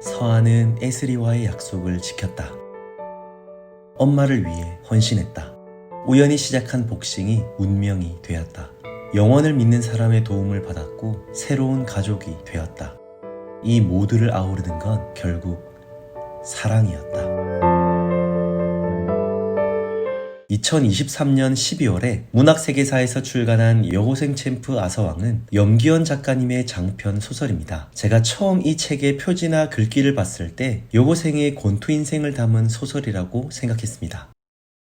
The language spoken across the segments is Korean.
서아는 에스리와의 약속을 지켰다. 엄마를 위해 헌신했다. 우연히 시작한 복싱이 운명이 되었다. 영원을 믿는 사람의 도움을 받았고 새로운 가족이 되었다. 이 모두를 아우르는 건 결국 사랑이었다. 2023년 12월에 문학세계사에서 출간한 여고생 챔프 아서왕은 염기현 작가님의 장편 소설입니다. 제가 처음 이 책의 표지나 글귀를 봤을 때 여고생의 권투 인생을 담은 소설이라고 생각했습니다.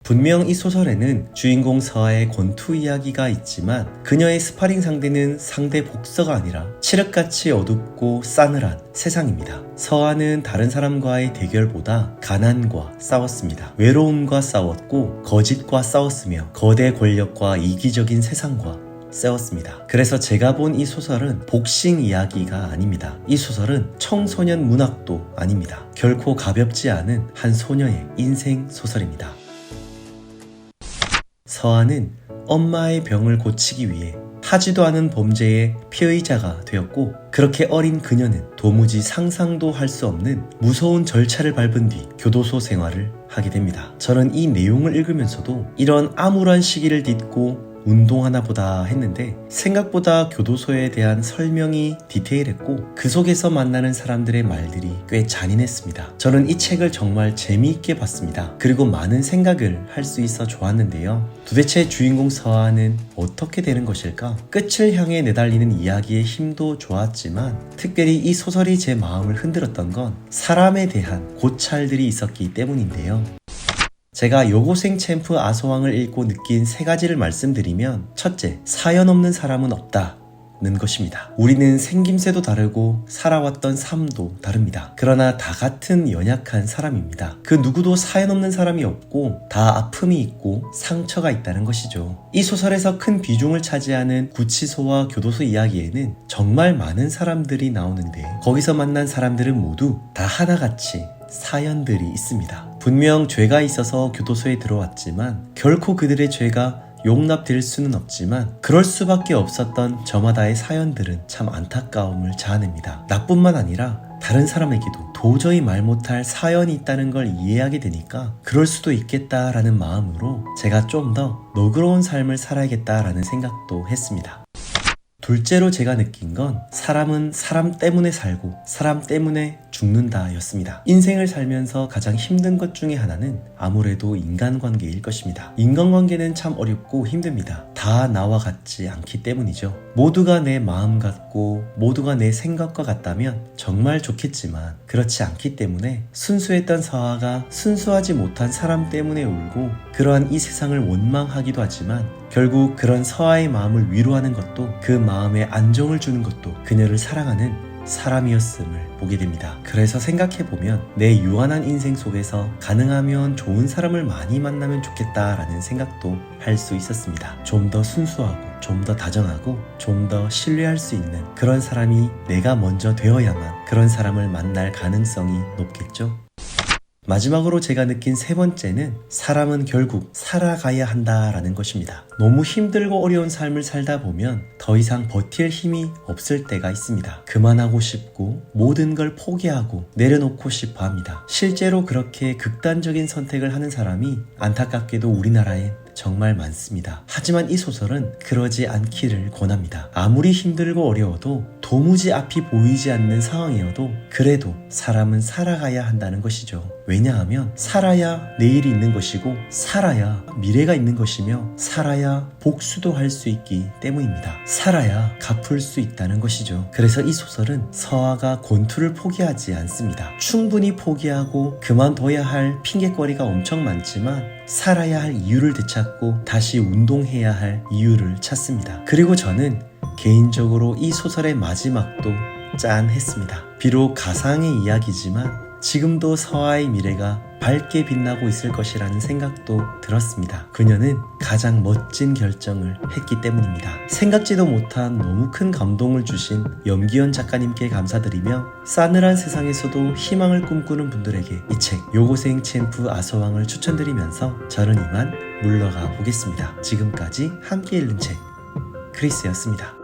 분명 이 소설에는 주인공 서아의 권투 이야기가 있지만 그녀의 스파링 상대는 상대 복서가 아니라 칠흑같이 어둡고 싸늘한 세상입니다. 서아는 다른 사람과의 대결보다 가난과 싸웠습니다. 외로움과 싸웠고 거짓과 싸웠으며 거대 권력과 이기적인 세상과 싸웠습니다. 그래서 제가 본 이 소설은 복싱 이야기가 아닙니다. 이 소설은 청소년 문학도 아닙니다. 결코 가볍지 않은 한 소녀의 인생 소설입니다. 서아는 엄마의 병을 고치기 위해 하지도 않은 범죄의 피의자가 되었고 그렇게 어린 그녀는 도무지 상상도 할 수 없는 무서운 절차를 밟은 뒤 교도소 생활을 하게 됩니다. 저는 이 내용을 읽으면서도 이런 암울한 시기를 딛고 운동하나 보다 했는데 생각보다 교도소에 대한 설명이 디테일했고 그 속에서 만나는 사람들의 말들이 꽤 잔인했습니다. 저는 이 책을 정말 재미있게 봤습니다. 그리고 많은 생각을 할 수 있어 좋았는데요. 도대체 주인공 서아는 어떻게 되는 것일까? 끝을 향해 내달리는 이야기의 힘도 좋았지만 특별히 이 소설이 제 마음을 흔들었던 건 사람에 대한 고찰들이 있었기 때문인데요. 제가 여고생 챔프 아서왕을 읽고 느낀 3가지를 말씀드리면 첫째, 사연 없는 사람은 없다는 것입니다. 우리는 생김새도 다르고 살아왔던 삶도 다릅니다. 그러나 다 같은 연약한 사람입니다. 그 누구도 사연 없는 사람이 없고 다 아픔이 있고 상처가 있다는 것이죠. 이 소설에서 큰 비중을 차지하는 구치소와 교도소 이야기에는 정말 많은 사람들이 나오는데 거기서 만난 사람들은 모두 다 하나같이 사연들이 있습니다. 분명 죄가 있어서 교도소에 들어왔지만 결코 그들의 죄가 용납될 수는 없지만 그럴 수밖에 없었던 저마다의 사연들은 참 안타까움을 자아냅니다. 나뿐만 아니라 다른 사람에게도 도저히 말 못할 사연이 있다는 걸 이해하게 되니까 그럴 수도 있겠다라는 마음으로 제가 좀 더 너그러운 삶을 살아야겠다라는 생각도 했습니다. 둘째로 제가 느낀 건 사람은 사람 때문에 살고 사람 때문에 죽는다 였습니다. 인생을 살면서 가장 힘든 것 중에 하나는 아무래도 인간관계일 것입니다. 인간관계는 참 어렵고 힘듭니다. 다 나와 같지 않기 때문이죠. 모두가 내 마음 같고 모두가 내 생각과 같다면 정말 좋겠지만 그렇지 않기 때문에 순수했던 서아가 순수하지 못한 사람 때문에 울고 그러한 이 세상을 원망하기도 하지만 결국 그런 서아의 마음을 위로하는 것도 그 마음에 안정을 주는 것도 그녀를 사랑하는 사람이었음을 보게 됩니다. 그래서 생각해보면 내 유한한 인생 속에서 가능하면 좋은 사람을 많이 만나면 좋겠다라는 생각도 할 수 있었습니다. 좀 더 순수하고 좀 더 다정하고 좀 더 신뢰할 수 있는 그런 사람이 내가 먼저 되어야만 그런 사람을 만날 가능성이 높겠죠. 마지막으로 제가 느낀 3번째는 사람은 결국 살아가야 한다라는 것입니다. 너무 힘들고 어려운 삶을 살다 보면 더 이상 버틸 힘이 없을 때가 있습니다. 그만하고 싶고 모든 걸 포기하고 내려놓고 싶어 합니다. 실제로 그렇게 극단적인 선택을 하는 사람이 안타깝게도 우리나라에 정말 많습니다. 하지만 이 소설은 그러지 않기를 권합니다. 아무리 힘들고 어려워도 도무지 앞이 보이지 않는 상황이어도 그래도 사람은 살아가야 한다는 것이죠. 왜냐하면 살아야 내일이 있는 것이고 살아야 미래가 있는 것이며 살아야 복수도 할 수 있기 때문입니다. 살아야 갚을 수 있다는 것이죠. 그래서 이 소설은 서아가 권투를 포기하지 않습니다. 충분히 포기하고 그만둬야 할 핑계거리가 엄청 많지만 살아야 할 이유를 되찾고 다시 운동해야 할 이유를 찾습니다. 그리고 저는 개인적으로 이 소설의 마지막도 짠했습니다. 비록 가상의 이야기지만 지금도 서아의 미래가 밝게 빛나고 있을 것이라는 생각도 들었습니다. 그녀는 가장 멋진 결정을 했기 때문입니다. 생각지도 못한 너무 큰 감동을 주신 염기현 작가님께 감사드리며 싸늘한 세상에서도 희망을 꿈꾸는 분들에게 이 책 여고생 챔프 아서왕을 추천드리면서 저는 이만 물러가 보겠습니다. 지금까지 함께 읽는 책 크리스였습니다.